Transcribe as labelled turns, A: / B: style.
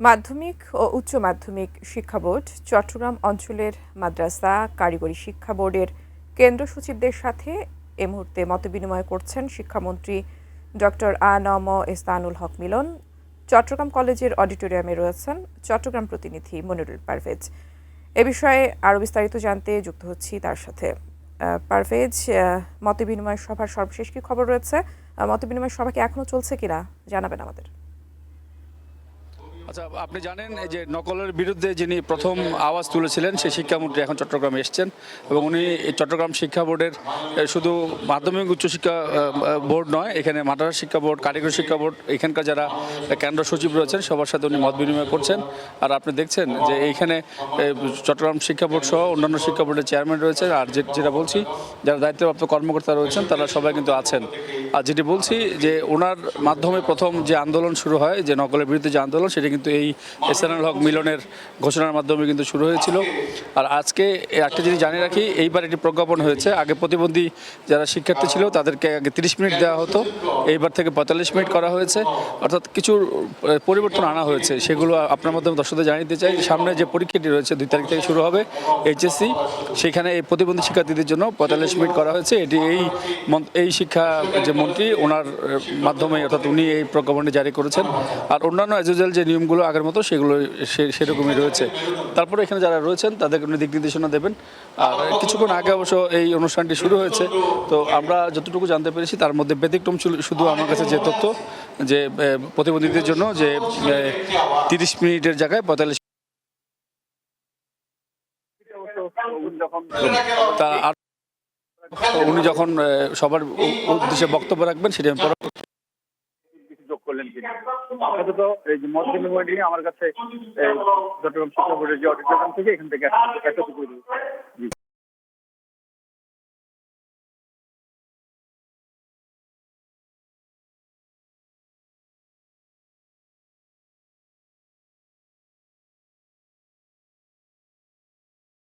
A: মাধ্যমিক ও উচ্চ মাধ্যমিক শিক্ষা বোর্ড চট্টগ্রাম অঞ্চলের মাদ্রাসা কারিগরি শিক্ষা বোর্ডের কেন্দ্র সচিবদের সাথে এ মুহূর্তে মতবিনিময় করছেন শিক্ষামন্ত্রী ডক্টর আ.ন.ম এহসানুল হক মিলন। চট্টগ্রাম কলেজের অডিটোরিয়ামে রয়েছেন চট্টগ্রাম প্রতিনিধি মনিরুল পারভেজ। এ বিষয়ে আরও বিস্তারিত জানতে যুক্ত হচ্ছি তার সাথে। পারভেজ, মতবিনিময় সভার সর্বশেষ কি খবর রয়েছে? মতবিনিময় সভা কি এখনো চলছে কিনা জানাবেন আমাদের।
B: আচ্ছা, আপনি জানেন এই যে নকলের বিরুদ্ধে যিনি প্রথম আওয়াজ তুলেছিলেন সেই শিক্ষামন্ত্রী এখন চট্টগ্রামে এসেছেন এবং উনি চট্টগ্রাম শিক্ষা বোর্ডের শুধু মাধ্যমিক উচ্চশিক্ষা বোর্ড নয়, এখানে মাদ্রাসা শিক্ষা বোর্ড, কারিগরি শিক্ষা বোর্ড, এখানকার যারা কেন্দ্র সচিব রয়েছেন সবার সাথে উনি মত বিনিময় করছেন। আর আপনি দেখছেন যে এইখানে চট্টগ্রাম শিক্ষা বোর্ড সহ অন্যান্য শিক্ষা বোর্ডের চেয়ারম্যান রয়েছেন, আর যেটা বলছি যারা দায়িত্বপ্রাপ্ত কর্মকর্তা রয়েছেন তারা সবাই কিন্তু আছেন। আর যেটি বলছি যে ওনার মাধ্যমে প্রথম যে আন্দোলন শুরু হয়, যে নকলের বিরুদ্ধে যে আন্দোলন, সেটা কিন্তু এই এহসানুল হক মিলনের ঘোষণার মাধ্যমে কিন্তু শুরু হয়েছিল। আর আজকে একটা জিনিস জানিয়ে রাখি, এইবার একটি প্রজ্ঞাপন হয়েছে। আগে প্রতিবন্ধী যারা শিক্ষার্থী ছিল তাদেরকে আগে 30 মিনিট দেওয়া হতো, এইবার থেকে 45 মিনিট করা হয়েছে। অর্থাৎ কিছু পরিবর্তন আনা হয়েছে, সেগুলো আপনার মাধ্যমে দর্শকদের জানিয়ে চাই। সামনে যে পরীক্ষাটি রয়েছে 2 তারিখ থেকে শুরু হবে, এইচএসসি, সেখানে এই প্রতিবন্ধী শিক্ষার্থীদের জন্য 45 মিনিট করা হয়েছে। এটি এই শিক্ষা যে মন্ত্রী ওনার মাধ্যমে, অর্থাৎ উনি এই প্রজ্ঞাপনটি জারি করেছেন। আর অন্যান্য অ্যাজ ইউজুয়াল যে নিয়মগুলো আগের মতো সেগুলো সেরকমই রয়েছে। তারপরে এখানে যারা রয়েছেন তাদেরকে উনি দিক নির্দেশনা দেবেন। আর কিছুক্ষণ আগে অবশ্য এই অনুষ্ঠানটি শুরু হয়েছে, তো আমরা যতটুকু জানতে পেরেছি তার মধ্যে ব্যতিক্রম ছিল শুধু আমার কাছে যে তথ্য, যে প্রতিবন্ধীদের জন্য যে 30 মিনিটের জায়গায় 45 উনি যখন সবার উদ্দেশ্যে বক্তব্য রাখবেন সেটা
C: যোগ করলেন কিনা। আপাতত এই যে মত বিনিময় নিয়ে আমার কাছে চট্টগ্রাম শিক্ষা বোর্ডের যে অডিটোরিয়াম থেকে এখান থেকে এতটুকু।